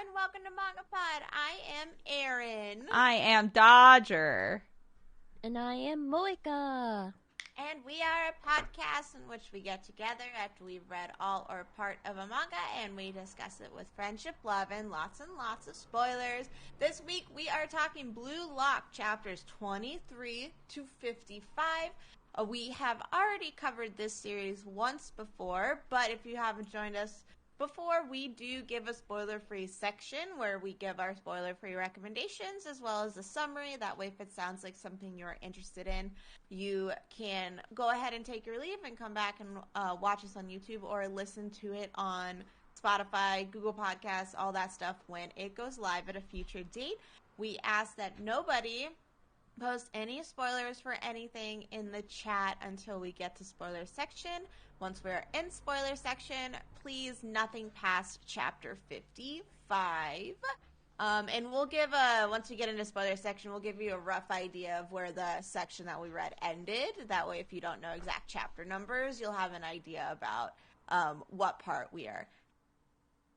and welcome to MangaPod. I am Erin. I am Dodger. And I am Moeka. And we are a podcast in which we get together after we've read all or part of a manga and we discuss it with friendship, love, and lots of spoilers. This week we are talking Blue Lock chapters 23 to 55. We have already covered this series once before, but if you haven't joined us before, we do give a spoiler-free section where we give our spoiler-free recommendations as well as a summary. That way, if it sounds like something you're interested in, you can go ahead and take your leave and come back and watch us on YouTube or listen to it on Spotify, Google Podcasts, all that stuff when it goes live at a future date. We ask that nobody post any spoilers for anything in the chat until we get to spoiler section. Once we're in spoiler section, please nothing past chapter 55. And we'll give once we get into spoiler section, we'll give you a rough idea of where the section that we read ended. That way, if you don't know exact chapter numbers, you'll have an idea about what part we are.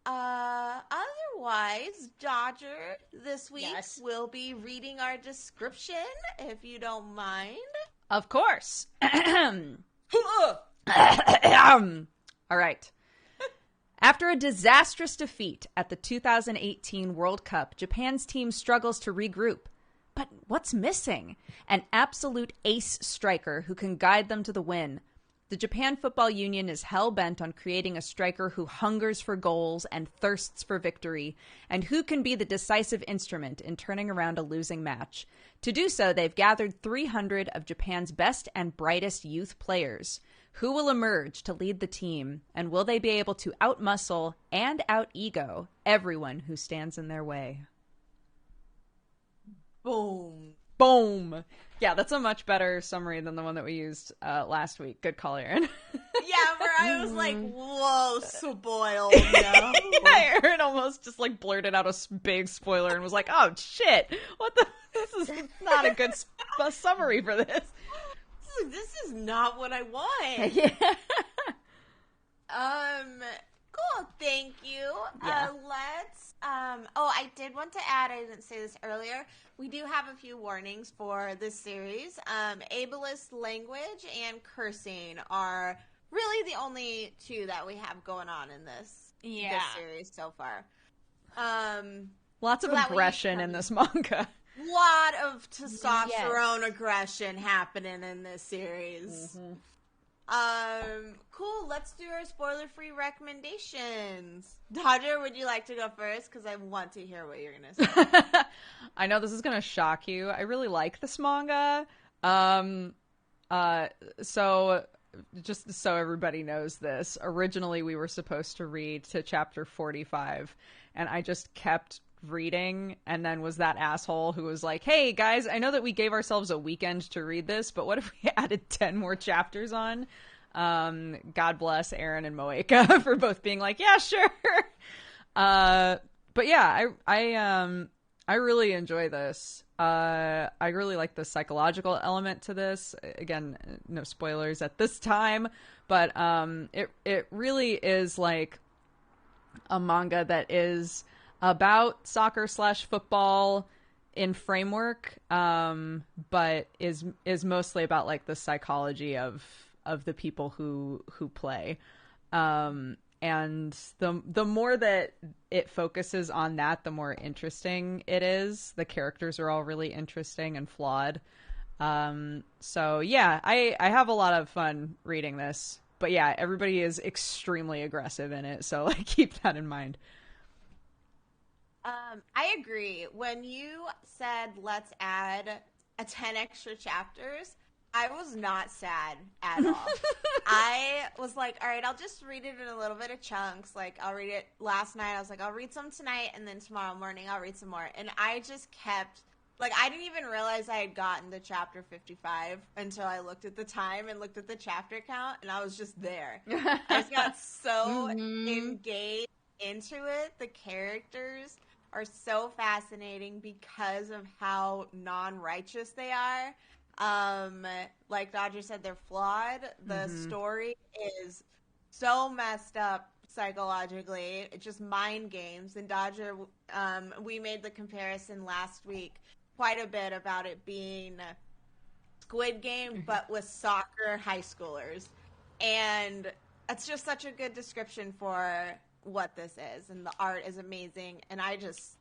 Otherwise, Dodger, this week will be reading our description, if you don't mind. Of course. All right. After a disastrous defeat at the 2018 World Cup, Japan's team struggles to regroup. But what's missing? An absolute ace striker who can guide them to the win. The Japan Football Union is hell-bent on creating a striker who hungers for goals and thirsts for victory, and who can be the decisive instrument in turning around a losing match. To do so, they've gathered 300 of Japan's best and brightest youth players. Who will emerge to lead the team, and will they be able to outmuscle and out-ego everyone who stands in their way? Boom. Boom. Yeah, that's a much better summary than the one that we used last week. Good call, Erin. Yeah, where I was like, whoa, spoiled. No. Yeah, Erin almost just like blurted out a big spoiler and was like, oh, shit. What the? This is not a good summary for this. This is not what I want. Yeah. Cool. Thank you. Yeah. I did want to add, I didn't say this earlier, we do have a few warnings for this series. Ableist language and cursing are really the only two that we have going on in this series so far. Lots of aggression in this manga. Lot of testosterone aggression happening in this series. Mm-hmm. Cool. Let's do our spoiler-free recommendations. Dodger, would you like to go first? Because I want to hear what you're going to say. I know this is going to shock you. I really like this manga. So just so everybody knows this, originally we were supposed to read to chapter 45, and I just kept reading and then was that asshole who was like, hey guys, I know that we gave ourselves a weekend to read this, but what if we added 10 more chapters on? God bless Erin and Moeka for both being like, yeah, sure. But yeah, I really enjoy this. I really like the psychological element to this. Again, no spoilers at this time, but it really is like a manga that is about soccer/football in framework, but is mostly about like the psychology of the people who play. And the more that it focuses on that, the more interesting it is. The characters are all really interesting and flawed. So yeah, I have a lot of fun reading this. But yeah, everybody is extremely aggressive in it, so like keep that in mind. I agree. When you said let's add 10 extra chapters, I was not sad at all. I was like, all right, I'll just read it in a little bit of chunks. Like, I'll read it last night. I was like, I'll read some tonight, and then tomorrow morning I'll read some more. And I just kept, like, I didn't even realize I had gotten to chapter 55 until I looked at the time and looked at the chapter count, and I was just there. I just got so engaged into it. The characters are so fascinating because of how non-righteous they are. Like Dodger said, they're flawed. The story is so messed up, psychologically. It's just mind games. And Dodger, we made the comparison last week quite a bit about it being Squid Game, but with soccer high schoolers. And it's just such a good description for what this is. And the art is amazing. And I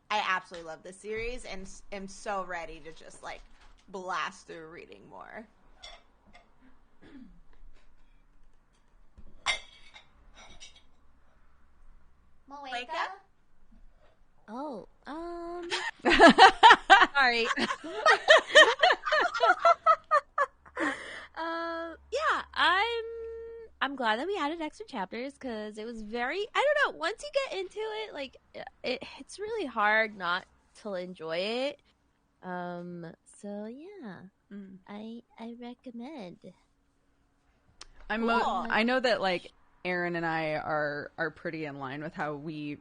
absolutely love this series and am so ready to just like blast through reading more. Moeka? Oh, sorry. Yeah, I'm glad that we added extra chapters because it was very, I don't know, once you get into it, like, it's really hard not to enjoy it. So yeah, I recommend. I know that like Erin and I are pretty in line with how we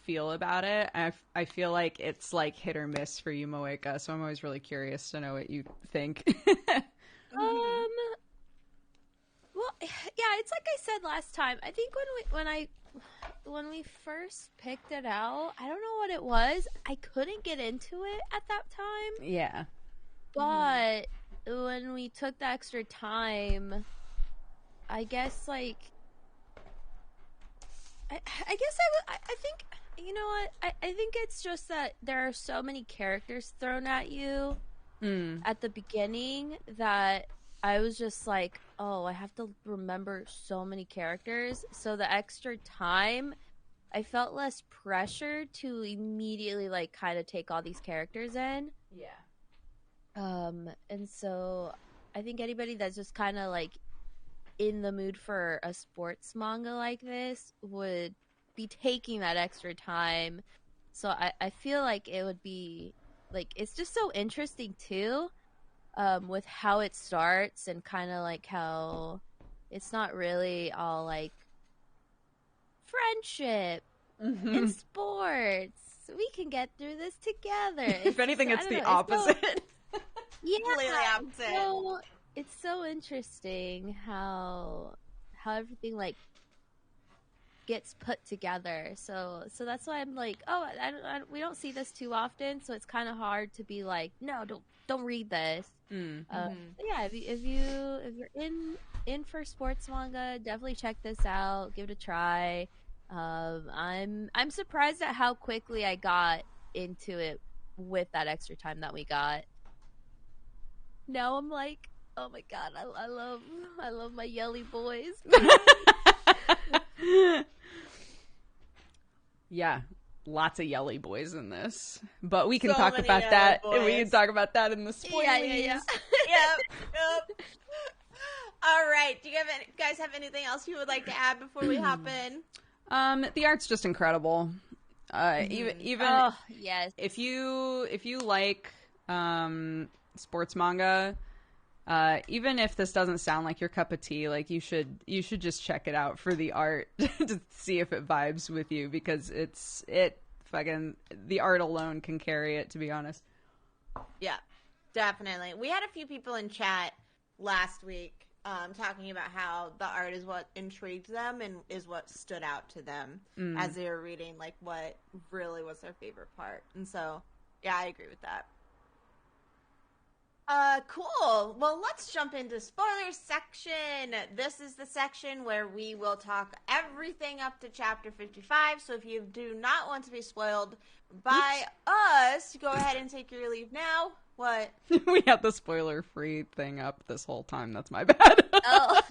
feel about it. I feel like it's like hit or miss for you, Moeka, so I'm always really curious to know what you think. Well, yeah, it's like I said last time. I think when we first picked it out, I don't know what it was. I couldn't get into it at that time. Yeah. But when we took the extra time, I guess like I think, you know what? I think it's just that there are so many characters thrown at you at the beginning that I was just like, oh, I have to remember so many characters. So the extra time, I felt less pressure to immediately like kind of take all these characters in. Yeah. And so I think anybody that's just kind of like in the mood for a sports manga like this would be taking that extra time. So I feel like it would be like, it's just so interesting too, with how it starts and kind of like how it's not really all like friendship and sports. We can get through this together. If anything, it's the opposite. Yeah, Completely opposite. It's so interesting how everything like gets put together. So that's why I'm like, oh, we don't see this too often, so it's kind of hard to be like, no, don't read this. Yeah, if you're in for sports manga, definitely check this out. Give it a try. I'm surprised at how quickly I got into it with that extra time that we got. Now I'm like, oh my god, I love my yelly boys. Yeah, lots of yelly boys in this, but we can So talk many about that. yelly We boys. can talk about that in the spoilers. Yeah. Yep. All right. Do you guys have anything else you would like to add before we hop in? The art's just incredible. Even Oh yes. if you like sports manga, even if this doesn't sound like your cup of tea, like you should just check it out for the art to see if it vibes with you, because the art alone can carry it, to be honest. Yeah, definitely. We had a few people in chat last week talking about how the art is what intrigued them and is what stood out to them as they were reading, like what really was their favorite part. And so, yeah, I agree with that. Cool. Well, let's jump into spoilers section. This is the section where we will talk everything up to chapter 55. So if you do not want to be spoiled by us, go ahead and take your leave now. What? We had the spoiler-free thing up this whole time. That's my bad. Oh.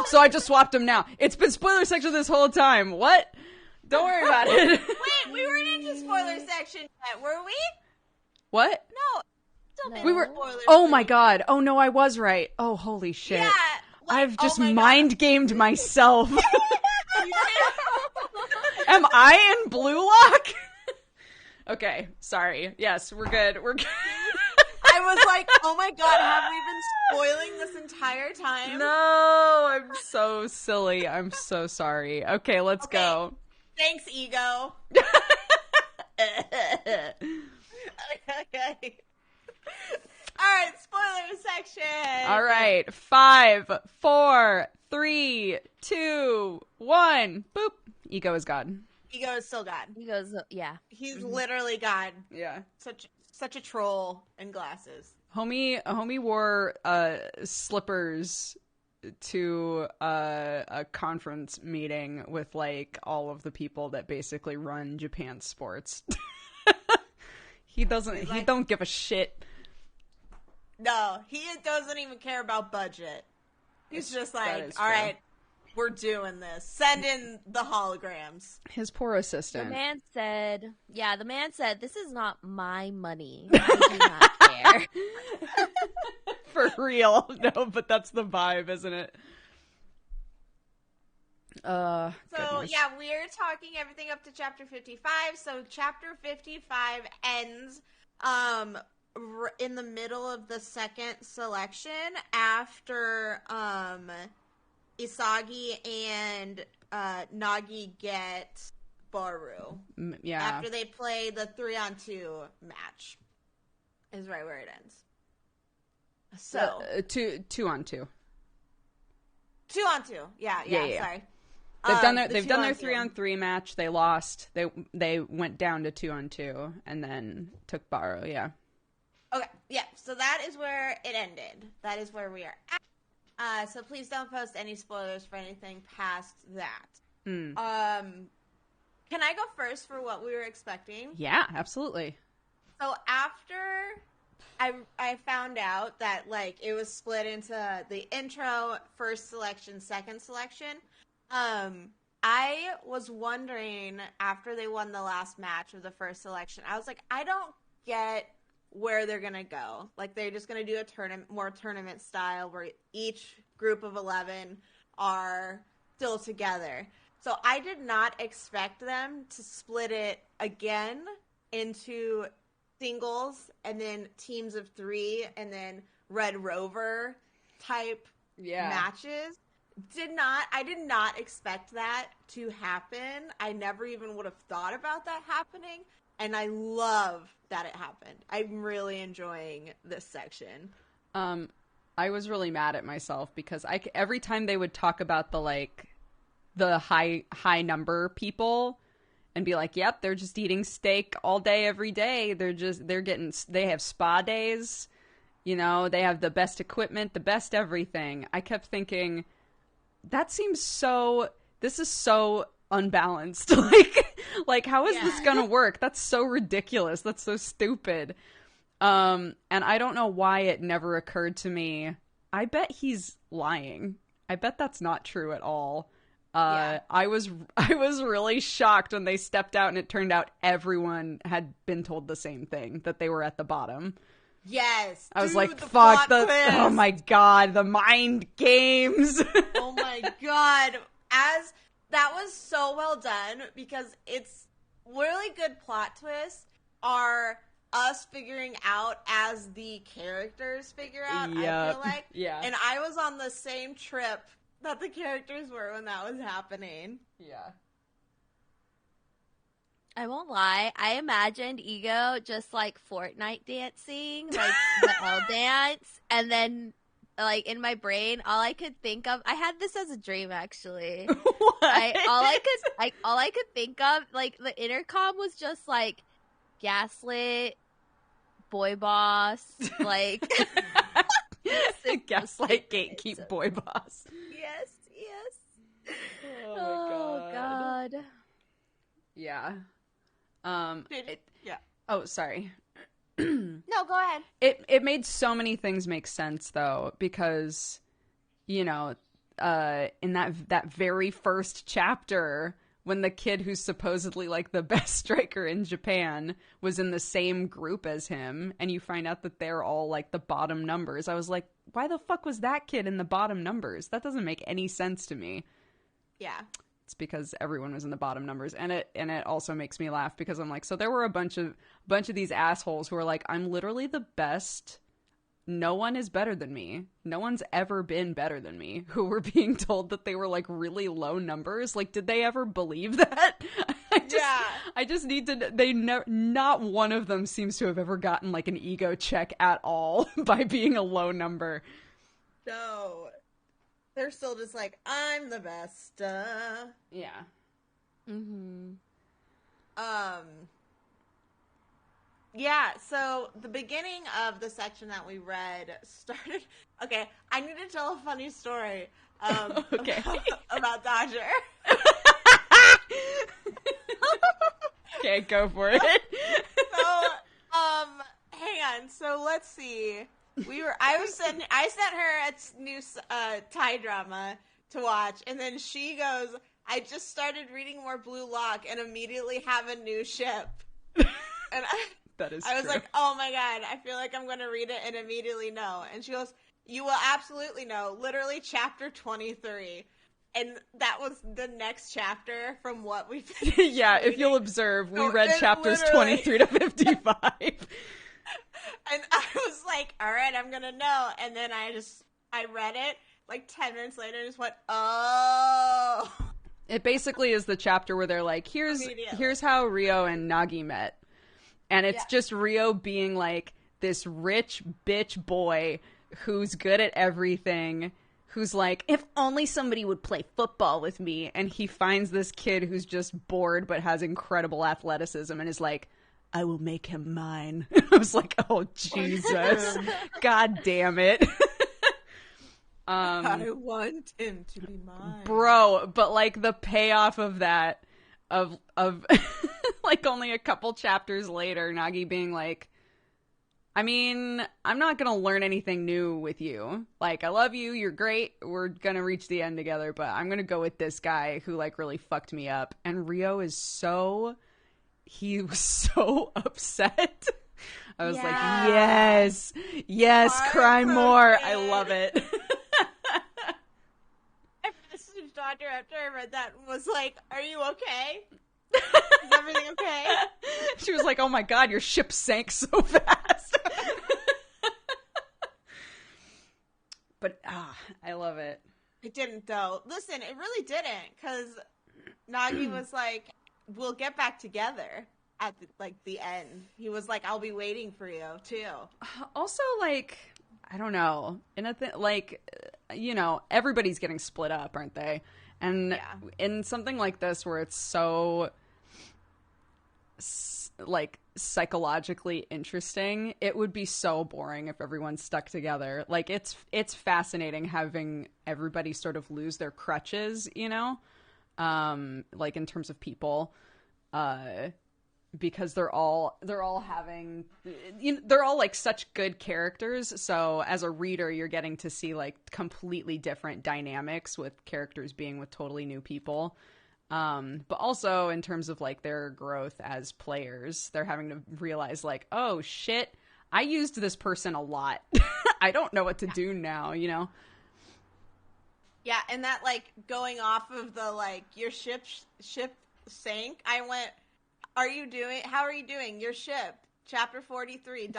So I just swapped them now. It's been spoiler section this whole time. What? Don't worry about it. Wait, we weren't into spoiler section yet, were we? What? No. No. We were. Spoilers Oh my free. god. Oh no, I was right. Oh holy shit. Yeah. Like, I've just oh my mind gamed myself. God. Am I in Blue Lock? Okay, sorry. Yes, we're good. We're good. I was like, oh my god, have we been spoiling this entire time? No, I'm so silly. I'm so sorry. Okay, let's go. Thanks, ego. Okay. right, spoiler section. All right, 5, 4, 3, 2, 1. Boop. Ego is God. Ego is still God. He goes, yeah. He's literally God. Yeah. Such a troll in glasses. Homie wore slippers to a conference meeting with like all of the people that basically run Japan sports. He don't give a shit. No, he doesn't even care about budget. He's just like, all true. right, we're doing this. Send in the holograms. His poor assistant. The man said, this is not my money. I do not care. For real. No, but that's the vibe, isn't it? So, goodness. yeah, we're talking everything up to chapter 55. So, chapter 55 ends in the middle of the second selection after Isagi and Nagi get Baru. Yeah. After they play the 3-on-2 match is right where it ends. So 2-on-2. 2-on-2. Yeah. Sorry. They've done their 3-on-3 match. They lost. They went down to 2-on-2 and then took Baru. Yeah. Okay. Yeah. So that is where it ended. That is where we are at. So please don't post any spoilers for anything past that. Can I go first for what we were expecting? Yeah, absolutely. So after I found out that like it was split into the intro, first selection, second selection, I was wondering after they won the last match of the first selection, I was like, I don't get where they're gonna go. Like they're just gonna do a more tournament style where each group of 11 are still together. So I did not expect them to split it again into singles and then teams of 3 and then Red Rover type matches. I did not expect that to happen. I never even would have thought about that happening. And I love that it happened. I'm really enjoying this section. I was really mad at myself because every time they would talk about the high number people and be like, yep, they're just eating steak all day, every day. They have spa days, you know, they have the best equipment, the best everything. I kept thinking, this is so unbalanced. like how is this gonna work? That's so ridiculous. That's so stupid. And I don't know why it never occurred to me. I bet he's lying. I bet that's not true at all. I was really shocked when they stepped out and it turned out everyone had been told the same thing, that they were at the bottom. Yes. I was like, fuck, oh my god, the mind games. Oh my god. That was so well done because it's really good plot twists are us figuring out as the characters figure out, I feel like. Yeah. And I was on the same trip that the characters were when that was happening. Yeah. I won't lie. I imagined Ego just like Fortnite dancing, like the L dance, and then like in my brain, all I could think of. I had this as a dream actually. What? All I could think of, like the intercom was just like gaslit, boy boss, like gaslight, gatekeep, boy boss. Yes. Oh my god. Yeah. Yeah. Oh, sorry. No, go ahead. It made so many things make sense though, because you know, in that very first chapter, when the kid who's supposedly like the best striker in Japan was in the same group as him, and you find out that they're all like the bottom numbers, I was like, why the fuck was that kid in the bottom numbers? That doesn't make any sense to me. Yeah. It's because everyone was in the bottom numbers, and it also makes me laugh because I'm like, so there were a bunch of these assholes who are like, I'm literally the best. No one is better than me. No one's ever been better than me, who were being told that they were like really low numbers. Like, did they ever believe that? I I just need to. Not one of them seems to have ever gotten like an ego check at all by being a low number. No, they're still just like, I'm the best. Yeah. Mm-hmm. Yeah, so the beginning of the section that we read started... Okay, I need to tell a funny story okay. about Dodger. Okay, go for it. So, hang on. So let's see. I sent her a new Thai drama to watch, and then she goes, I just started reading more Blue Lock and immediately have a new ship. And I was like, oh my god, I feel like I'm going to read it and immediately know. And she goes, you will absolutely know. Literally chapter 23. And that was the next chapter from what we finished Yeah, reading. if you'll observe, we read chapters 23 to 55. And I was like, all right, I'm going to know. And then I read it like 10 minutes later and just went, oh. It basically is the chapter where they're like, here's how Rio and Nagi met. And it's just Rio being like this rich bitch boy who's good at everything, who's like, if only somebody would play football with me. And he finds this kid who's just bored but has incredible athleticism and is like, I will make him mine. I was like, oh, Jesus. God damn it. I want him to be mine. Bro, but like the payoff of that, of like only a couple chapters later, Nagi being like, I mean, I'm not gonna learn anything new with you. Like, I love you, you're great, we're gonna reach the end together, but I'm gonna go with this guy who like really fucked me up. And Rio he was so upset. I was like, yes, cry more. I love it. I messaged Dodger after I read that and was like, are you okay? Is everything okay? She was like, oh my god, your ship sank so fast. But, I love it. It didn't, though. Listen, it really didn't, because Nagi was like, we'll get back together at the end. He was like, I'll be waiting for you, too. Also, like, I don't know. Everybody's getting split up, aren't they? And in something like this where it's so like psychologically interesting, it would be so boring if everyone stuck together. Like it's fascinating having everybody sort of lose their crutches, like in terms of people, because they're all having, they're all like such good characters. So as a reader, you're getting to see like completely different dynamics with characters being with totally new people. But also in terms of like their growth as players, they're having to realize like, oh shit, I used this person a lot. I don't know what to do now, Yeah, and that like going off of the like your ship sank, I went, how are you doing? Your ship, chapter 43, ...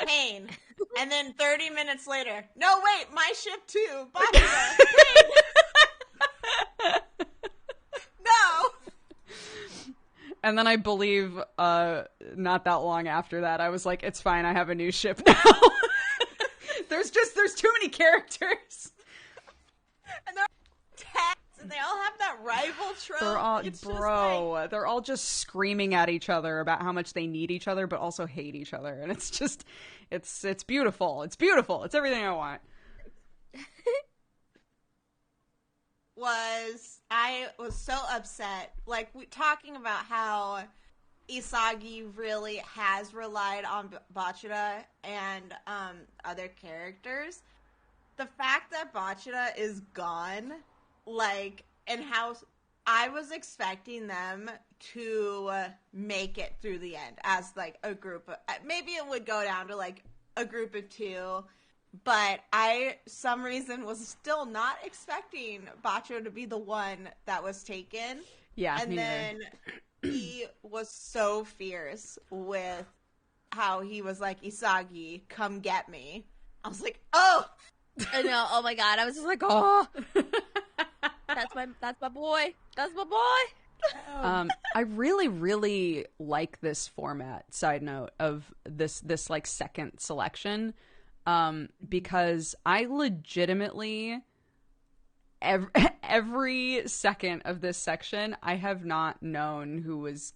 pain. And then 30 minutes later, no wait, my ship too, Bachira, pain. No. And then I believe not that long after that, I was like, it's fine, I have a new ship now. There's too many characters. And they're tags, and they all have that rival trope. They're all just screaming at each other about how much they need each other, but also hate each other. And it's just, it's beautiful. It's beautiful. It's everything I want. I was so upset, like talking about how Isagi really has relied on Bachira and other characters. The fact that Bachira is gone, like, and how I was expecting them to make it through the end as like a group of, maybe it would go down to like a group of two. But some reason, was still not expecting Bacho to be the one that was taken. Yeah, and then he was so fierce with how he was like, Isagi, come get me. I was like, oh! I know, oh my god, I was just like, oh! That's my boy. That's my boy! I really, really like this format, side note, of this like second selection. Because I legitimately every second of this section I have not known who was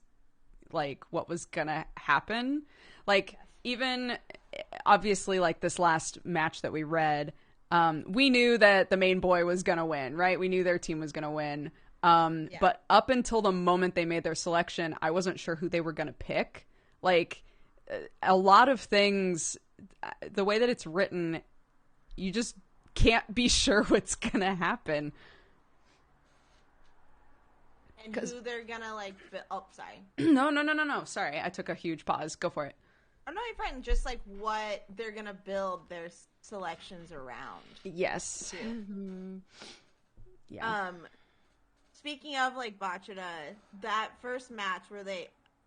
like what was gonna happen. Like even obviously like this last match that we read, we knew that the main boy was gonna win, right? We knew their team was gonna win. But up until the moment they made their selection, I wasn't sure who they were gonna pick. Like a lot of things, the way that it's written, you just can't be sure what's gonna happen. And who they're gonna like. Oh, sorry. No. Sorry, I took a huge pause. Go for it. I'm not even just like what they're gonna build their selections around. Yes. Mm-hmm. Yeah. Speaking of like Bachata, that first match where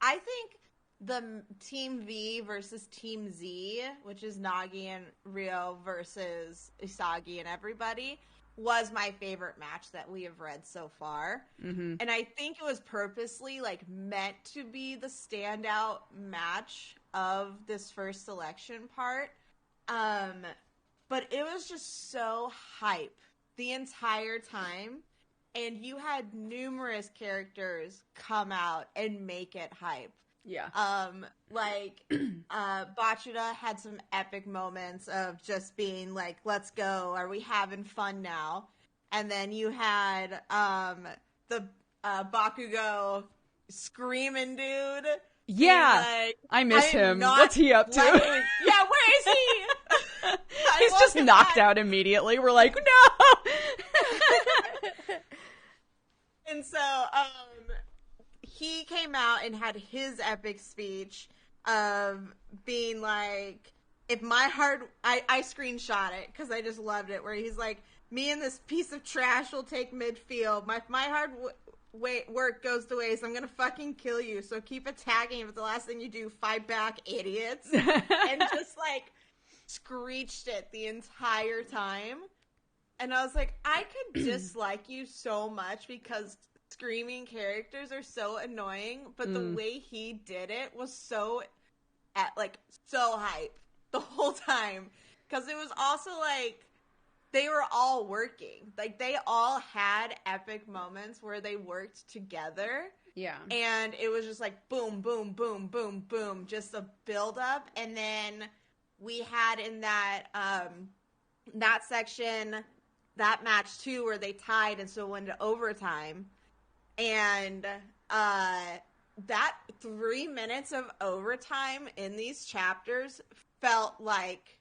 I think the Team V versus Team Z, which is Nagi and Ryo versus Isagi and everybody, was my favorite match that we have read so far. Mm-hmm. And I think it was purposely like meant to be the standout match of this first selection part. But it was just so hype the entire time. And you had numerous characters come out and make it hype. Yeah. Bachata had some epic moments of just being like, let's go, are we having fun now? And then you had the Bakugo screaming dude. Yeah, like, I miss him. What's he up to? Yeah, where is he? He's just knocked out immediately. We're like, no! And so, he came out and had his epic speech of being like, if my heart, I screenshot it because I just loved it, where he's like, me and this piece of trash will take midfield. My hard work goes to waste. I'm going to fucking kill you. So keep attacking. If it's the last thing you do, fight back, idiots. And just like screeched it the entire time. And I was like, I could dislike you so much because screaming characters are so annoying, but the way he did it was so hype the whole time. Because it was also like, they were all working. Like, they all had epic moments where they worked together. Yeah. And it was just like, boom, boom, boom, boom, boom. Just a build-up. And then we had in that, that section, that match too, where they tied and so went to overtime. And that 3 minutes of overtime in these chapters felt like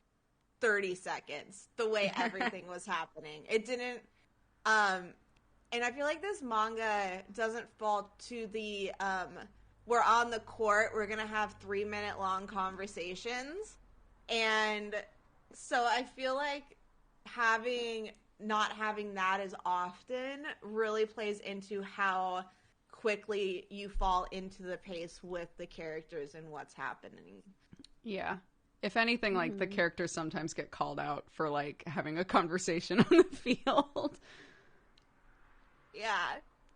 30 seconds, the way everything was happening. It didn't, and I feel like this manga doesn't fall to the, we're on the court, we're gonna have 3-minute long conversations. And so I feel like not having that as often really plays into how quickly you fall into the pace with the characters and what's happening. Yeah. If anything, like, the characters sometimes get called out for, like, having a conversation on the field. Yeah.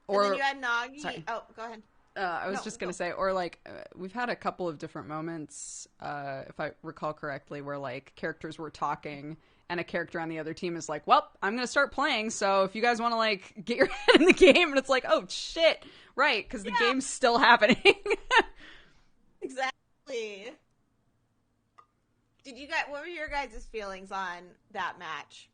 Or, and then you had Nagi. Sorry. Oh, go ahead. I was just going to say, or, like, we've had a couple of different moments, if I recall correctly, where, like, characters were talking and a character on the other team is like, well, I'm going to start playing, so if you guys want to, like, get your head in the game, and it's like, oh, shit, right, because the game's still happening. Exactly. What were your guys' feelings on that match?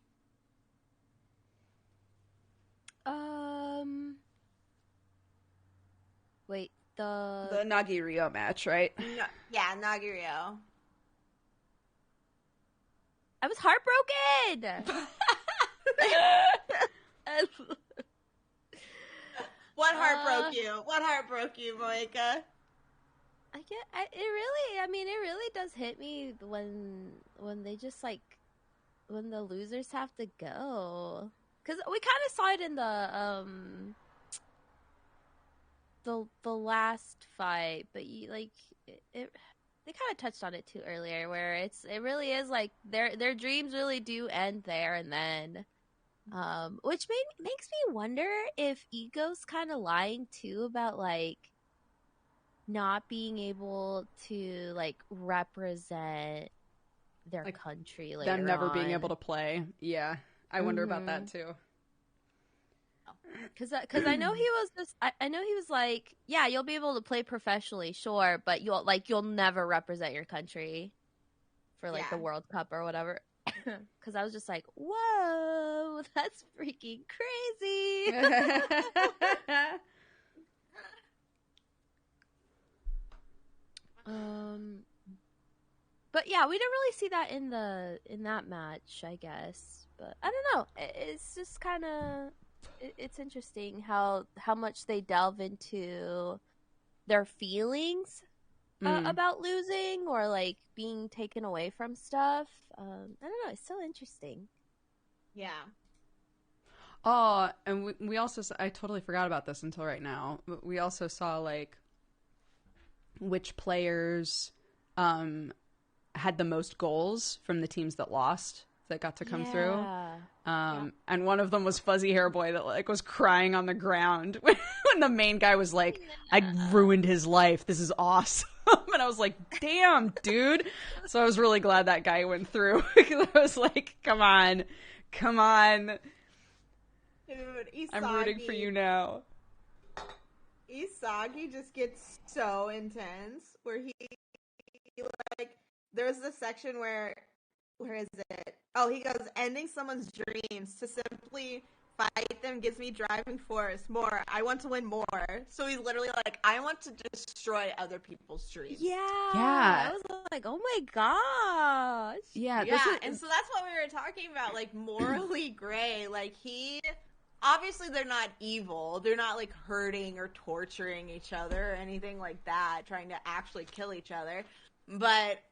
Wait, The Nagi Ryo match, right? No, yeah, Nagi Ryo. I was heartbroken. What heartbroke you? What heartbroke you, Moeka? It really does hit me when they just like, when the losers have to go. Because we kind of saw it in the last fight, but they kind of touched on it too earlier, where it really is like their dreams really do end there and then. Which makes me wonder if Ego's kind of lying too about like not being able to like represent their Like, country later them never on. being able to play. Yeah, I wonder about that too. Because I know he was just I know he was like, yeah, you'll be able to play professionally, sure, but you'll never represent your country for like the World Cup or whatever. Because I was just like, whoa, that's freaking crazy. But yeah, we didn't really see that in that match, I guess. But I don't know. It's just kind of it's interesting how much they delve into their feelings about losing or like being taken away from stuff. I don't know. It's so interesting. Yeah. Oh, and we also I totally forgot about this until right now. We also saw like which players had the most goals from the teams that lost that got to come through. And one of them was Fuzzy Hair Boy that like was crying on the ground when the main guy was like, I ruined his life. This is awesome. And I was like, damn, dude. So I was really glad that guy went through because I was like, come on. Dude, Isagi, I'm rooting for you now. Isagi just gets so intense where he like there's this section where is it? Oh, he goes, ending someone's dreams to simply fight them gives me driving force. More. I want to win more. So he's literally like, I want to destroy other people's dreams. Yeah. Yeah. I was like, oh my gosh. Yeah. And so that's what we were talking about, like morally gray. Like obviously they're not evil. They're not like hurting or torturing each other or anything like that, trying to actually kill each other. But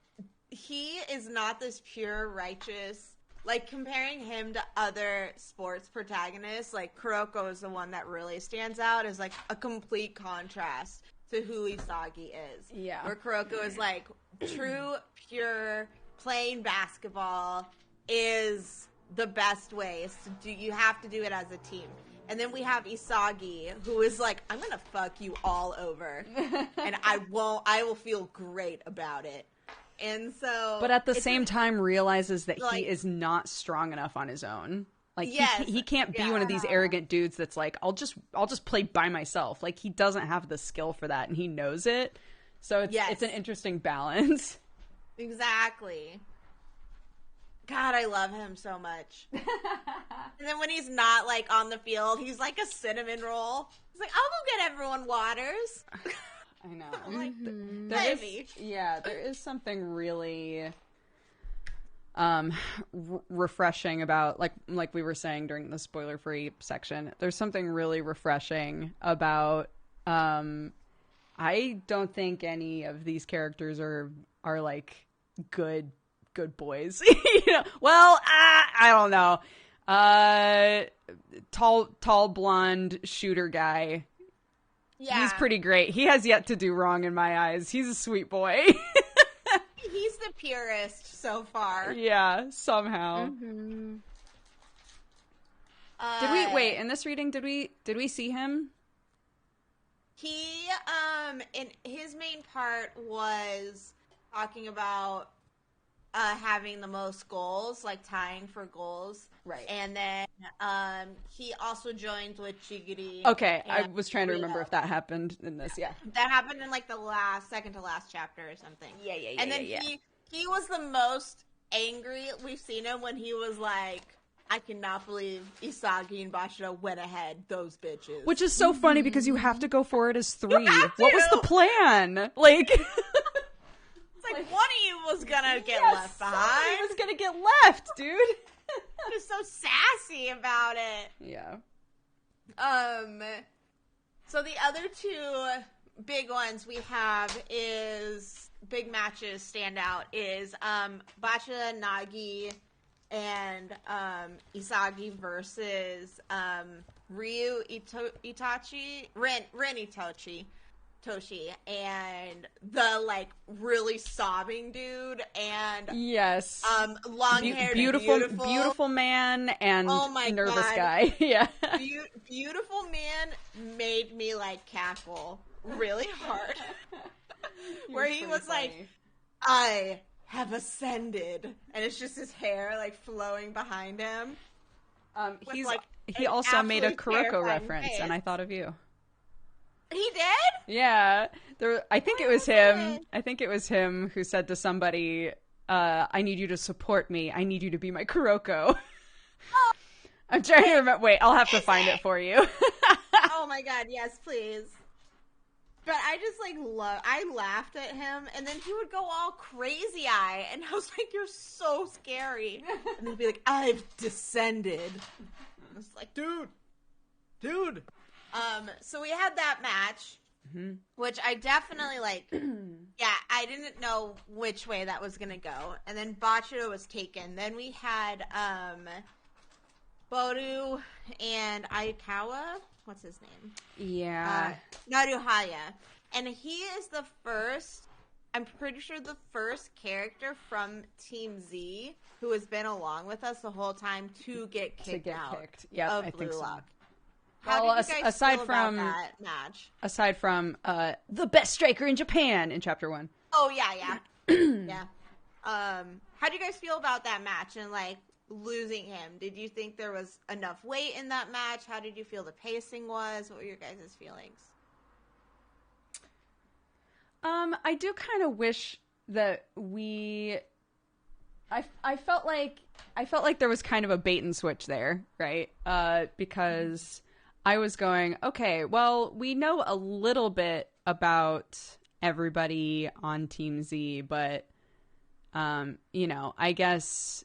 he is not this pure righteous, like comparing him to other sports protagonists, like Kuroko is the one that really stands out as like a complete contrast to who Isagi is. Yeah. Where Kuroko is like true, pure, playing basketball is the best way. You have to do it as a team. And then we have Isagi, who is like, I'm gonna fuck you all over. And I will feel great about it. And so, but at the same time realizes that like, he is not strong enough on his own. Like he can't be one of these arrogant dudes that's like, I'll just play by myself. Like he doesn't have the skill for that, and he knows it. So it's an interesting balance. Exactly. God, I love him so much. And then when he's not like on the field, he's like a cinnamon roll. He's like, I'll go get everyone waters. I know. Like, there is something really refreshing about like we were saying during the spoiler-free section. There's something really refreshing about I don't think any of these characters are like good boys. You know? Well, I don't know. Tall blonde shooter guy. Yeah. He's pretty great. He has yet to do wrong in my eyes. He's a sweet boy. He's the purest so far. Yeah, somehow. Mm-hmm. Did we wait in this reading? Did we see him? He in his main part was talking about having the most goals, like tying for goals. Right. And then he also joined with Chigiri. Okay, I was trying to remember if that happened in this. Yeah. That happened in like the second to last chapter or something. Yeah. And then he was the most angry we've seen him when he was like, I cannot believe Isagi and Bashida went ahead, those bitches. Which is so funny because you have to go for it as 3. What was the plan? Like one of you was gonna get left behind. Somebody was gonna get left, dude. He was so sassy about it. Yeah. So the other 2 big ones we have is big matches stand out is Bachida Nagi and Isagi versus Rin Itachi. Toshi and the like really sobbing dude and yes, long-haired beautiful man and oh my nervous God. guy. Yeah. Beautiful man made me like cackle really hard. Where he was funny. Like, I have ascended, and it's just his hair like flowing behind him. He also made a Kuroko reference, face. And I thought of you. He did? Yeah. I think it was him. I think it was him who said to somebody, I need you to support me. I need you to be my Kuroko. Oh. I'm trying to remember. Wait, I'll have to find it for you. Oh my God, yes, please. But I just like I laughed at him, and then he would go all crazy eye, and I was like, "You're so scary." And he'd be like, "I've descended." I was like, "Dude." So we had that match, which I definitely like. Yeah, I didn't know which way that was gonna go, and then Bachiro was taken. Then we had Boru and Ayakawa. What's his name? Yeah. Naruhaya. And he is the first, I'm pretty sure the first character from Team Z who has been along with us the whole time to get kicked out of I Blue think so. Lock. How did you guys feel about that match? Aside from the best striker in Japan in Chapter 1. Oh, yeah. Yeah. How do you guys feel about that match and, like, losing him? Did you think there was enough weight in that match? How did you feel the pacing was? What were your guys' feelings? I do kind of wish that I felt like there was kind of a bait and switch there, right? Because I was going, okay, well, we know a little bit about everybody on Team Z, but I guess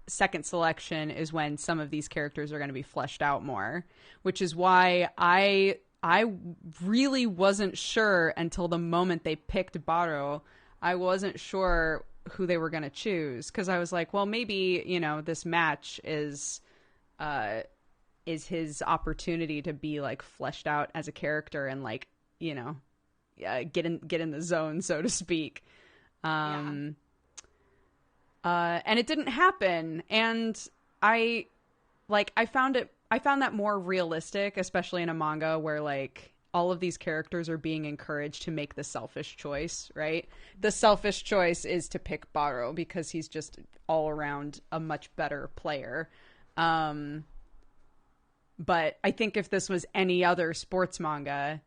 second selection is when some of these characters are going to be fleshed out more, which is why I really wasn't sure until the moment they picked Baro. I wasn't sure who they were going to choose, because I was like, well, maybe, this match is his opportunity to be like fleshed out as a character and like, get in the zone, so to speak. And it didn't happen. And I found that more realistic, especially in a manga where like all of these characters are being encouraged to make the selfish choice, right? The selfish choice is to pick Baro because he's just all around a much better player. But I think if this was any other sports manga,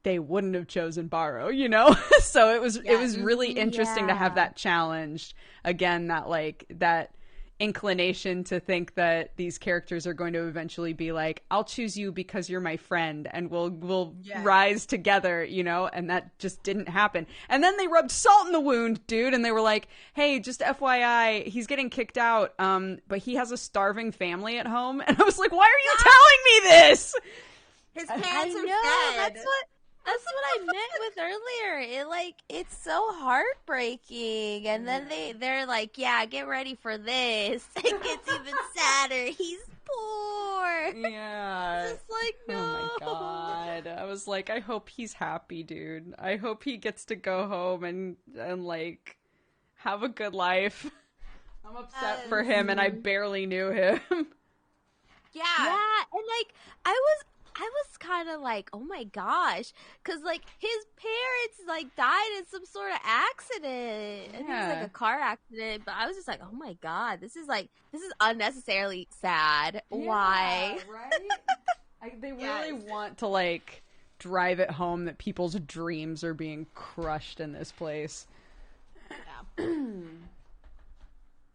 they wouldn't have chosen Baro, So it was really interesting to have that challenged again, that inclination to think that these characters are going to eventually be like, I'll choose you because you're my friend and we'll rise together, and that just didn't happen. And then they rubbed salt in the wound, dude, and they were like, hey, just FYI, he's getting kicked out, but he has a starving family at home. And I was like, why are you telling me this? His parents are dead. That's what I meant with earlier. It's so heartbreaking. And then they're like, yeah, get ready for this. It gets even sadder. He's poor. Yeah. Just like, no. Oh my God. I was like, I hope he's happy, dude. I hope he gets to go home and like have a good life. I'm upset for him, and I barely knew him. Yeah. Yeah, and like I was kind of like, oh my gosh, because like his parents like died in some sort of accident. I think it was like a car accident, but I was just like, oh my God, this is unnecessarily sad. Yeah, why? Right? They really want to like drive it home that people's dreams are being crushed in this place. Yeah.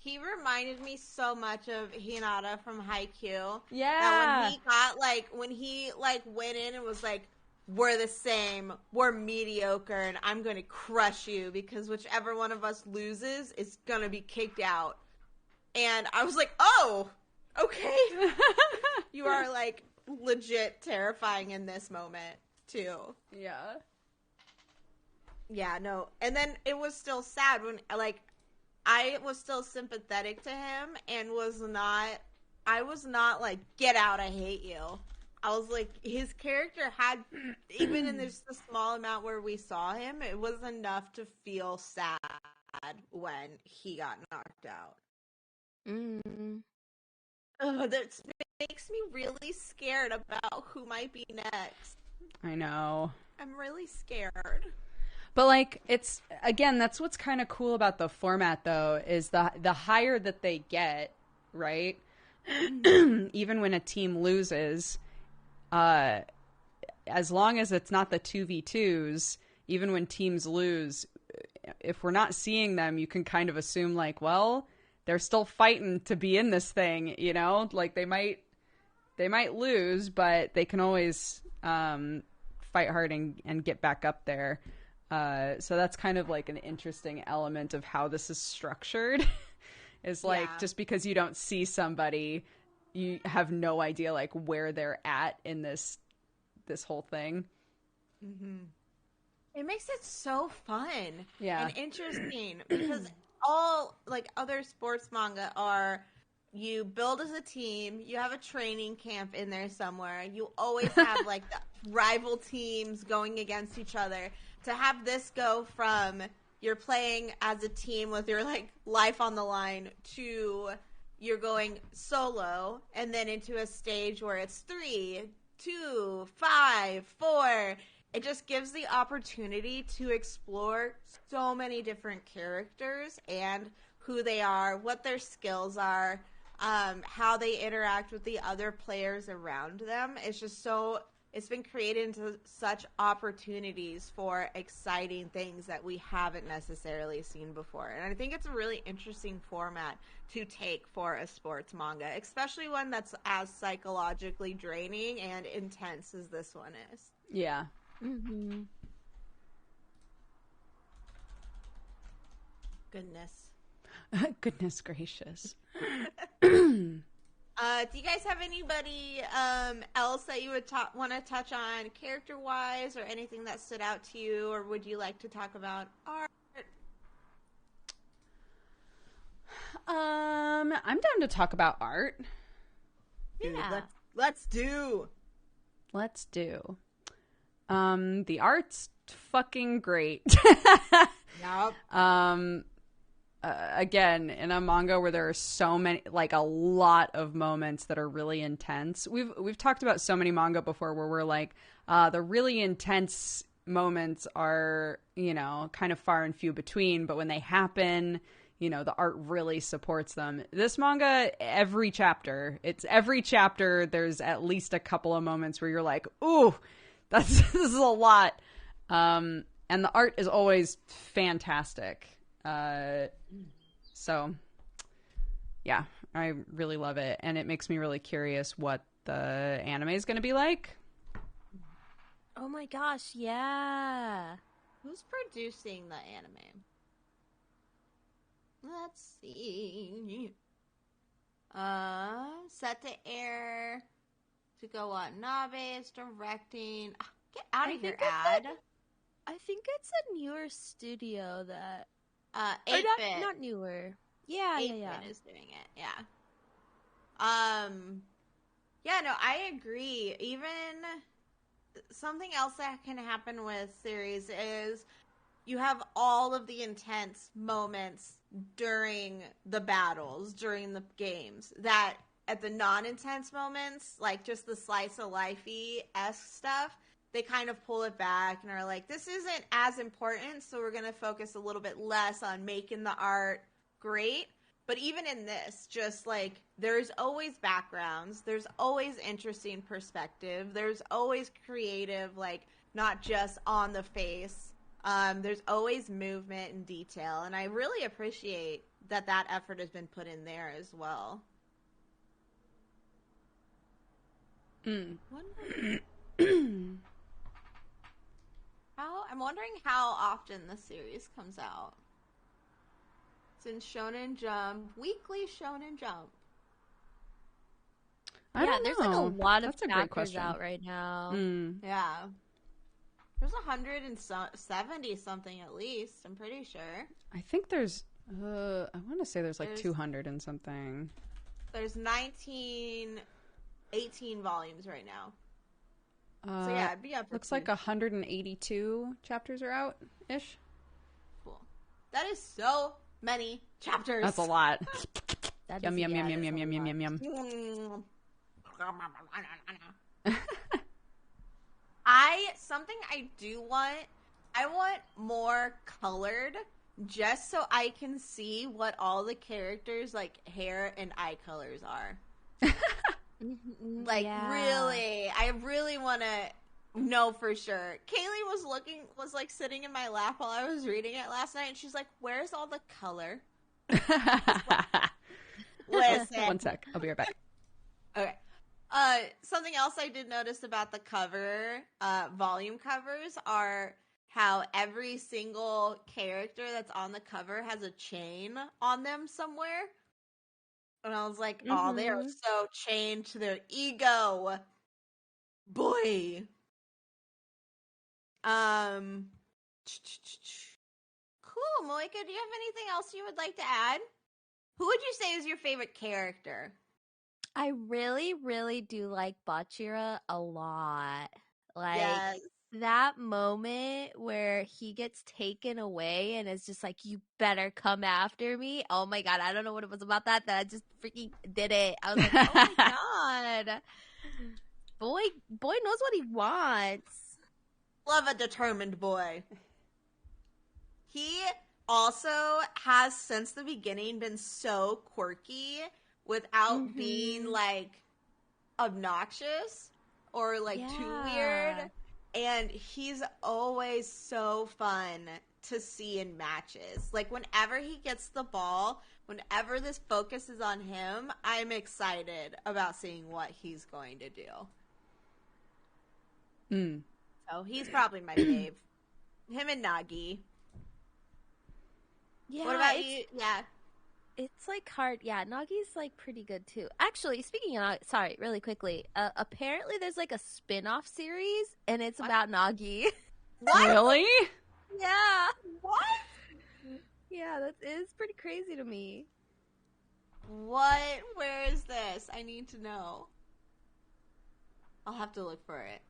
He reminded me so much of Hinata from Haikyuu. Yeah. That when he went in and was like, we're the same, we're mediocre, and I'm going to crush you because whichever one of us loses is going to be kicked out. And I was like, oh, okay. You are like legit terrifying in this moment too. Yeah. Yeah, no. And then it was still sad when I was still sympathetic to him and I was not like, get out, I hate you. I was like, his character had, even in this the small amount where we saw him, it was enough to feel sad when he got knocked out. Mm. That makes me really scared about who might be next. I know. I'm really scared. But like, it's, again, that's what's kind of cool about the format, though, is the higher that they get, right? Even when a team loses, as long as it's not the 2v2s, even when teams lose, if we're not seeing them, you can kind of assume, like, well, they're still fighting to be in this thing, you know? Like, they might lose, but they can always fight hard and get back up there. So that's kind of like an interesting element of how this is structured. Is like, just because you don't see somebody, you have no idea like where they're at in this whole thing. Mm-hmm. It makes it so fun and interesting because all like other sports manga are, you build as a team, you have a training camp in there somewhere, you always have like the rival teams going against each other. To have this go from you're playing as a team with your like life on the line to you're going solo and then into a stage where it's 3, 2, 5, 4. It just gives the opportunity to explore so many different characters and who they are, what their skills are, how they interact with the other players around them. It's just so, it's been created into such opportunities for exciting things that we haven't necessarily seen before. And I think it's a really interesting format to take for a sports manga, especially one that's as psychologically draining and intense as this one is. Yeah. Mm-hmm. Goodness gracious. Do you guys have anybody else that you would want to touch on character-wise or anything that stood out to you, or would you like to talk about art? I'm down to talk about art. Yeah. Let's do. The art's fucking great. Yep. Again, in a manga where there are so many, like a lot of moments that are really intense. We've talked about so many manga before where we're like, the really intense moments are, you know, kind of far and few between, but when they happen, you know, the art really supports them. This manga, every chapter, there's at least a couple of moments where you're like, ooh, this is a lot. And the art is always fantastic. So yeah, I really love it. And it makes me really curious what the anime is going to be like. Oh my gosh, yeah. Who's producing the anime? Let's see. Set to air. To go on Nabe is directing. Get out of here, ad. I think it's a newer studio that 8-bit. Not newer. Yeah. 8-bit is doing it. Yeah. Yeah, no, I agree. Even something else that can happen with series is you have all of the intense moments during the battles, during the games, that at the non-intense moments, like just the slice of life-y-esque stuff, they kind of pull it back and are like, this isn't as important, so we're going to focus a little bit less on making the art great. But even in this, just like, there's always backgrounds, there's always interesting perspective, there's always creative, like, not just on the face. There's always movement and detail, and I really appreciate that effort has been put in there as well. I'm wondering how often the series comes out. It's in Shonen Jump, weekly Shonen Jump. There's like a lot of chapters out right now. Yeah. There's 170 something at least, I'm pretty sure. I think there's, I want to say there's 200 and something. There's 18 volumes right now. So yeah, it'd be up for Looks like 182 chapters are out ish. cool. That is so many chapters. That's a lot. That Yum is- yum yeah, yum yum that's yum a yum yum lot. yum yum. Something I do want, I want more colored, just so I can see what all the characters' like hair and eye colors are. Like Yeah. really, I really want to know for sure. Kaylee was like sitting in my lap while I was reading it last night, and she's like, "Where's all the color?" Listen, One sec. I'll be right back. okay. Something else I did notice about the cover, volume covers, are how every single character that's on the cover has a chain on them somewhere. And I was like, oh, they are so chained to their ego. Boy. Cool, Moeka, do you have anything else you would like to add? Who would you say is your favorite character? I really, really do like Bachira a lot. Like Yes. that moment where he gets taken away and is just like, "You better come after me." Oh my god, I don't know what it was about that I just freaking did it. I was like, "Oh my god, boy knows what he wants." Love a determined boy. He also has, since the beginning, been so quirky without being, like, obnoxious or, like, too weird. And he's always so fun to see in matches. Like, whenever he gets the ball, whenever this focus is on him, I'm excited about seeing what he's going to do. So he's probably my fave. Him and Nagi. Yeah, What about you? Yeah. It's like hard. Yeah, Nagi's like pretty good too. Actually, speaking of, sorry, really quickly. Apparently, there's like a spin-off series, and it's about Nagi. What? Really? Yeah. What? Yeah, that is pretty crazy to me. What? Where is this? I need to know. I'll have to look for it.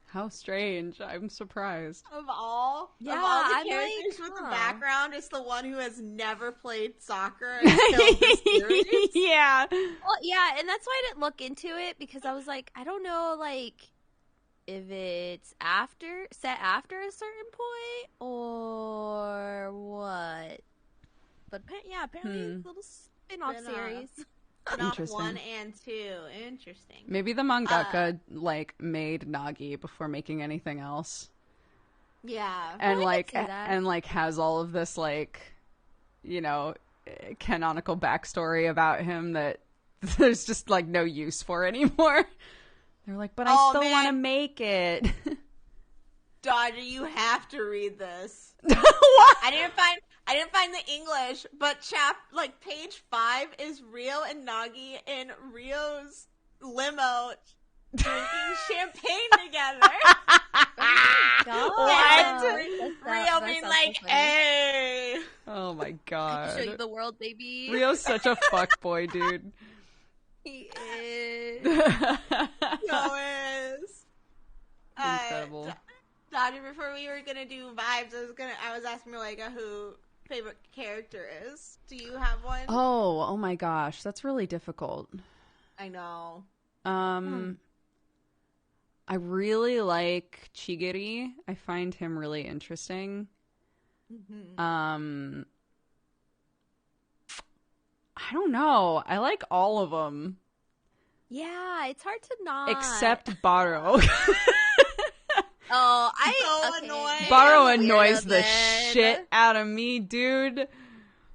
How strange. I'm surprised. Of all Yeah, the I'm characters like, with the huh. background, it's the one who has never played soccer until this series. Yeah. Well, yeah, and that's why I didn't look into it because I was like, I don't know, like, if it's set after a certain point or what. But apparently it's a little spin-off Spin-off. series. Not Interesting. 1 and 2. Interesting. Maybe the mangaka like made Nagi before making anything else. Yeah. And Well, I like could see that. and like has all of this like, you know, canonical backstory about him that there's just like no use for anymore. They're like, but I still want to make it. Dodger, you have to read this. What? I didn't find the English, but page 5 is Rio and Nagi in Rio's limo drinking champagne together. God. Rio being like, "Hey." Oh my I god. can show you the world, baby. Rio's such a fuckboy, dude. He is. So is. Incredible. Dodger, before we were gonna do vibes, I was asking Moeka who favorite character is. Do you have one? Oh my gosh, that's really difficult. I know. I really like Chigiri. I find him really interesting. I don't know. I like all of them. Yeah, it's hard to not. Except Baro. Oh, So annoying. Baro annoys the shit out of me, dude.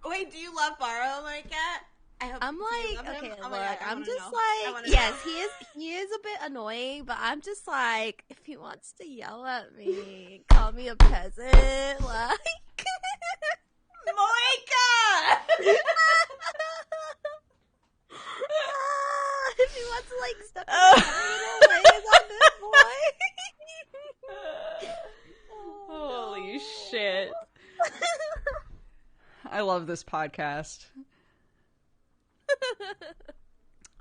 Wait, do you love Baro, Moeka? I'm do you like, love him? okay, Oh my look, God, I I'm wanna just know. I like, wanna yes, know. he is a bit annoying, but I'm just like, if he wants to yell at me, call me a peasant, like, Moeka! if he wants to like step in my little ways on this boy. Holy shit. I love this podcast.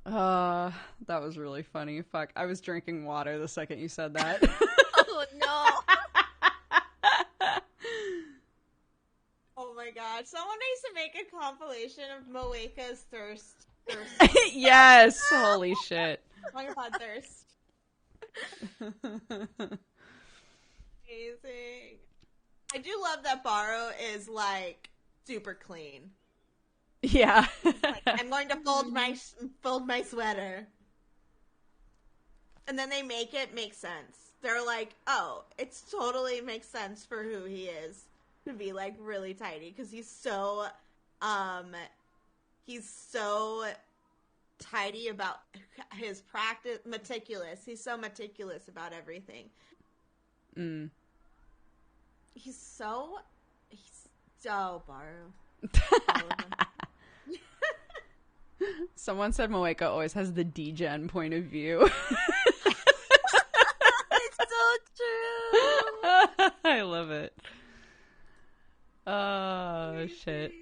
That was really funny. Fuck, I was drinking water the second you said that. Oh no. Oh my god, someone needs to make a compilation of Moeka's thirst. Yes, holy shit. MangaPod thirst. Amazing. I do love that Baro is like super clean. Yeah. Like, I'm going to fold my sweater. And then they make it make sense. They're like, oh, it totally makes sense for who he is to be like really tidy because he's so tidy about his practice, meticulous. He's so meticulous about everything. Mm. He's so Baro. Someone said Moeka always has the degen point of view. It's so true. I love it. Oh, shit.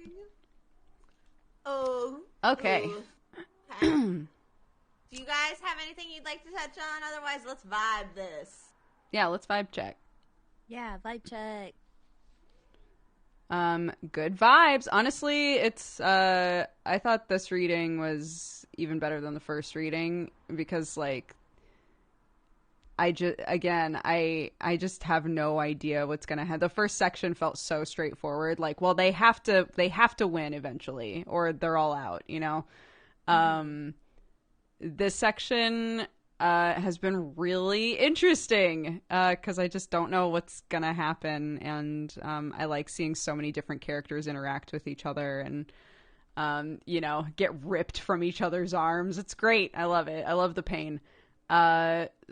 Oh. Okay. Ooh. Okay. Do you guys have anything you'd like to touch on? Otherwise, let's vibe this. Yeah, let's vibe check. Yeah, vibe check. Good vibes. Honestly, it's, I thought this reading was even better than the first reading because, like, I just have no idea what's gonna happen. The first section felt so straightforward. Like, well, they have to win eventually, or they're all out. You know. Mm-hmm. This section has been really interesting because I just don't know what's gonna happen, and I like seeing so many different characters interact with each other and get ripped from each other's arms. It's great. I love it. I love the pain.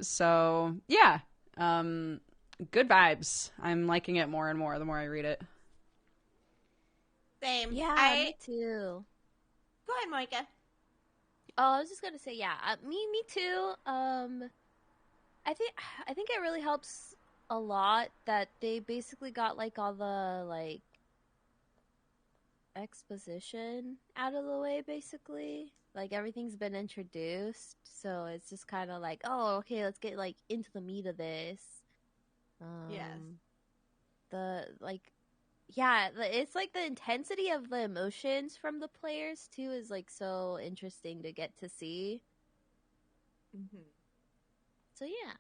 So yeah, good vibes. I'm liking it more and more the more I read it. Same. Yeah, me too. Go ahead, Moeka. Oh, I was just gonna say, yeah, me too. I think it really helps a lot that they basically got like all the like exposition out of the way, basically. Like everything's been introduced, so it's just kind of like, oh, okay, let's get like into the meat of this. Yes. It's like the intensity of the emotions from the players too is like so interesting to get to see. Mm-hmm. So yeah.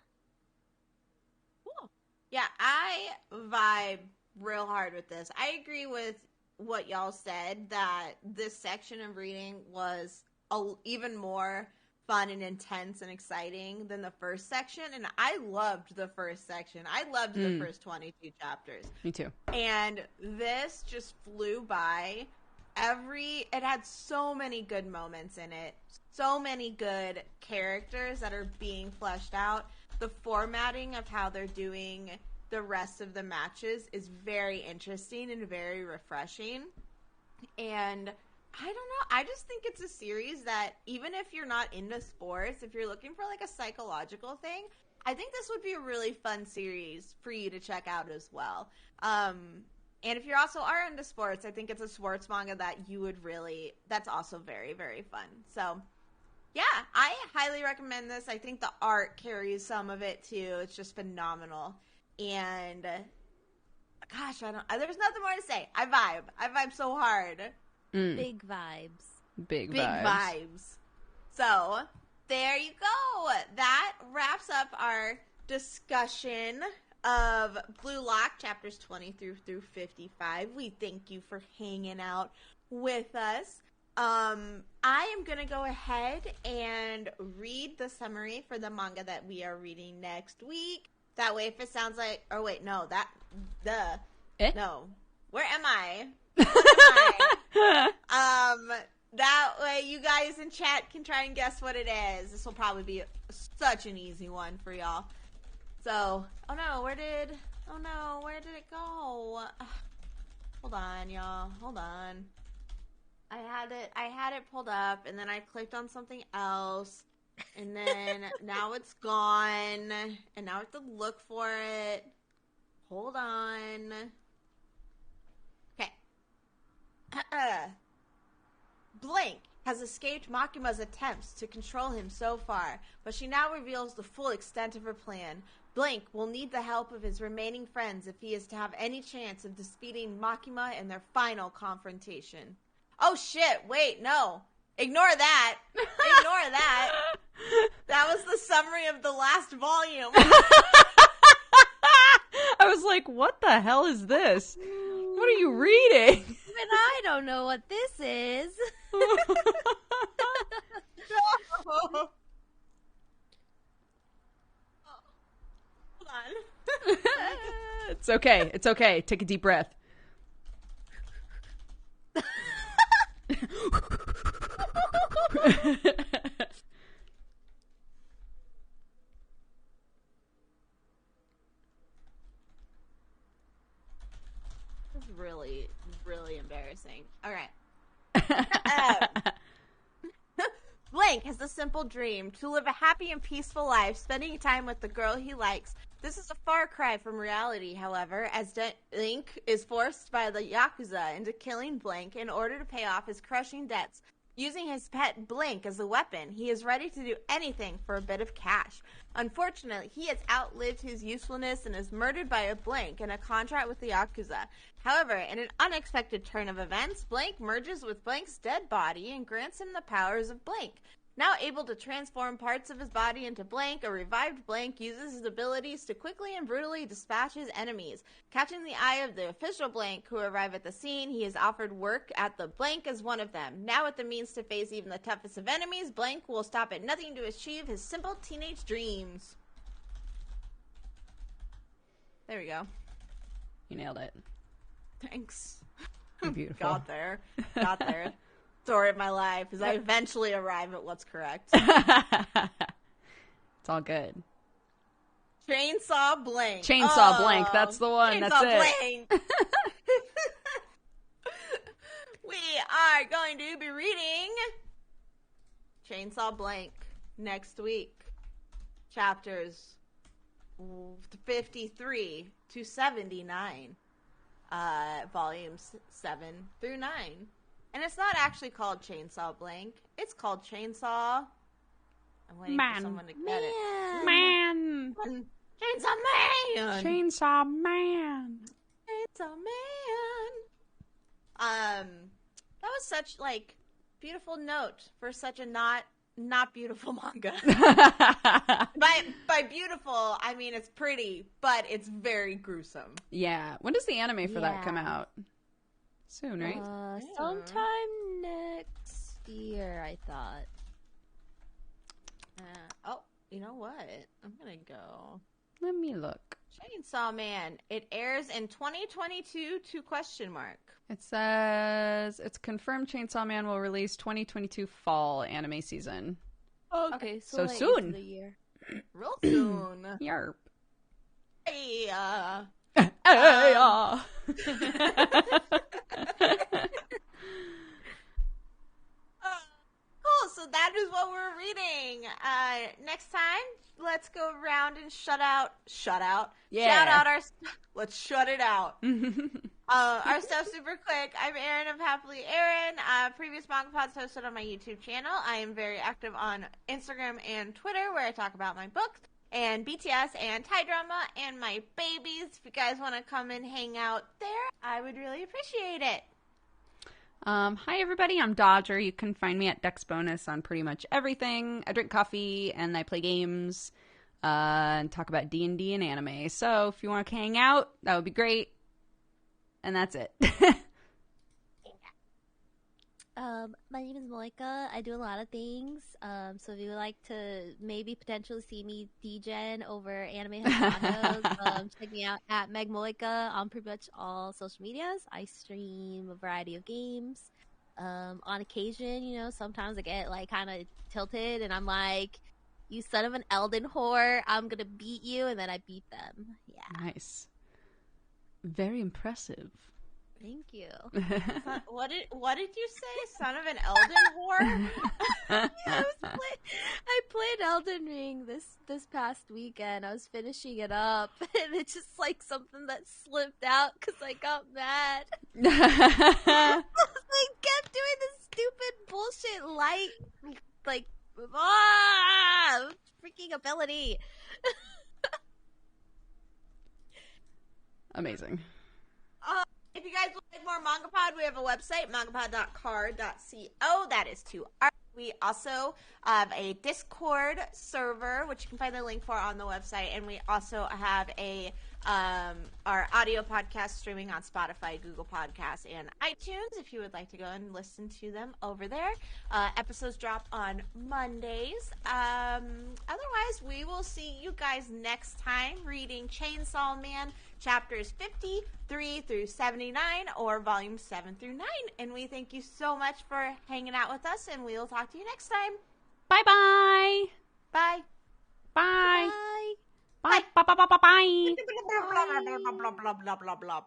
Cool. Yeah, I vibe real hard with this. I agree with what y'all said that this section of reading was even more fun and intense and exciting than the first section, and I loved the first section. I loved the first 22 chapters. Me too. And this just flew by. It had so many good moments in it, so many good characters that are being fleshed out. The formatting of how they're doing the rest of the matches is very interesting and very refreshing. And I don't know, I just think it's a series that even if you're not into sports, if you're looking for like a psychological thing, I think this would be a really fun series for you to check out as well. And if you also are into sports, I think it's a sports manga that that's also very, very fun. So yeah, I highly recommend this. I think the art carries some of it too. It's just phenomenal. And gosh, there's nothing more to say. I vibe so hard. Big vibes. Big vibes. Vibes. So, there you go. That wraps up our discussion of Blue Lock, chapters 20 through 55. We thank you for hanging out with us. I am going to go ahead and read the summary for the manga that we are reading next week. That way, if it sounds like... Oh, wait, no. No. Where am I? That way you guys in chat can try and guess what it is. This will probably be such an easy one for y'all. So, oh no, where did it go? Hold on, y'all. Hold on. I had it pulled up, and then I clicked on something else, and then now it's gone, and now I have to look for it. Hold on. Okay. Blank has escaped Makima's attempts to control him so far, but she now reveals the full extent of her plan. Blank will need the help of his remaining friends if he is to have any chance of defeating Makima in their final confrontation. Oh shit, wait, no. Ignore that. Ignore that. That was the summary of the last volume. I was like, what the hell is this? What are you reading? Even I don't know what this is. No. Hold on. It's okay. It's okay. Take a deep breath. This is really, really embarrassing. All right. Blank has a simple dream to live a happy and peaceful life, spending time with the girl he likes. This is a far cry from reality, however, as Blank is forced by the Yakuza into killing Blank in order to pay off his crushing debts. Using his pet Blank as a weapon, he is ready to do anything for a bit of cash. Unfortunately, he has outlived his usefulness and is murdered by a Blank in a contract with the Yakuza. However, in an unexpected turn of events, Blank merges with Blank's dead body and grants him the powers of Blank. Now able to transform parts of his body into Blank, a revived Blank uses his abilities to quickly and brutally dispatch his enemies. Catching the eye of the official Blank who arrive at the scene, he is offered work at the Blank as one of them. Now with the means to face even the toughest of enemies, Blank will stop at nothing to achieve his simple teenage dreams. There we go. You nailed it. Thanks. You're beautiful. Got there. Got there. Story of my life is I eventually arrive at what's correct. It's all good. Chainsaw Blank. Chainsaw Blank. That's the one. Chainsaw That's it. Blank. We are going to be reading Chainsaw Blank next week. Chapters 53 to 79. Volumes 7 through 9. And it's not actually called Chainsaw Blank. It's called Chainsaw... I'm waiting for someone to get it. Man. Chainsaw Man! Chainsaw Man. Chainsaw Man! That was such, like, beautiful note for such a not beautiful manga. By beautiful, I mean it's pretty, but it's very gruesome. Yeah. When does the anime for that come out? Soon, right? Sometime next year, I thought. Oh, you know what? I'm gonna go. Let me look. Chainsaw Man. It airs in 2022 to question mark. It says it's confirmed Chainsaw Man will release 2022 fall anime season. Okay, so late soon. into the year. Real soon. Yarp. Hey, cool, so that is what we're reading. Next time, let's go around and shout out. Yeah. Shout out our... Let's shut it out. Our stuff super quick. I'm Erin of Happily Erin. Previous MangaPods hosted on my YouTube channel. I am very active on Instagram and Twitter where I talk about my books and BTS and Thai drama and my babies. If you guys want to come and hang out there, I would really appreciate it. Hi everybody, I'm Dodger. You can find me at Dex Bonus on pretty much everything. I drink coffee and I play games and talk about D&D and anime. So if you want to hang out, that would be great. And that's it. My name is Moeka. I do a lot of things. So if you would like to maybe potentially see me DJing over Anime Hakanos, check me out at Meg Moeka on pretty much all social medias. I stream a variety of games. On occasion, you know, sometimes I get like kind of tilted and I'm like, you son of an Elden whore, I'm gonna beat you, and then I beat them. Yeah. Nice. Very impressive. Thank you. What did you say? Son of an Elden whore? Yeah, I played Elden Ring this past weekend. I was finishing it up, and it's just like something that slipped out because I got mad. I kept doing the stupid bullshit light, like, freaking ability. Amazing. If you guys would like more MangaPod, we have a website, mangapod.car.co. That is 2R. We also have a Discord server, which you can find the link for on the website, and we also have our audio podcast streaming on Spotify, Google Podcasts, and iTunes. If you would like to go and listen to them over there, episodes drop on Mondays. Otherwise, we will see you guys next time reading Chainsaw Man chapters 53 through 79, or volumes 7 through 9. And we thank you so much for hanging out with us, and we will talk to you next time. Bye-bye. Bye. Bye. Bye. Bye. Bye. Bye. Bye. Bye. Blah, blah, blah, blah, blah, blah, blah, blah, blah.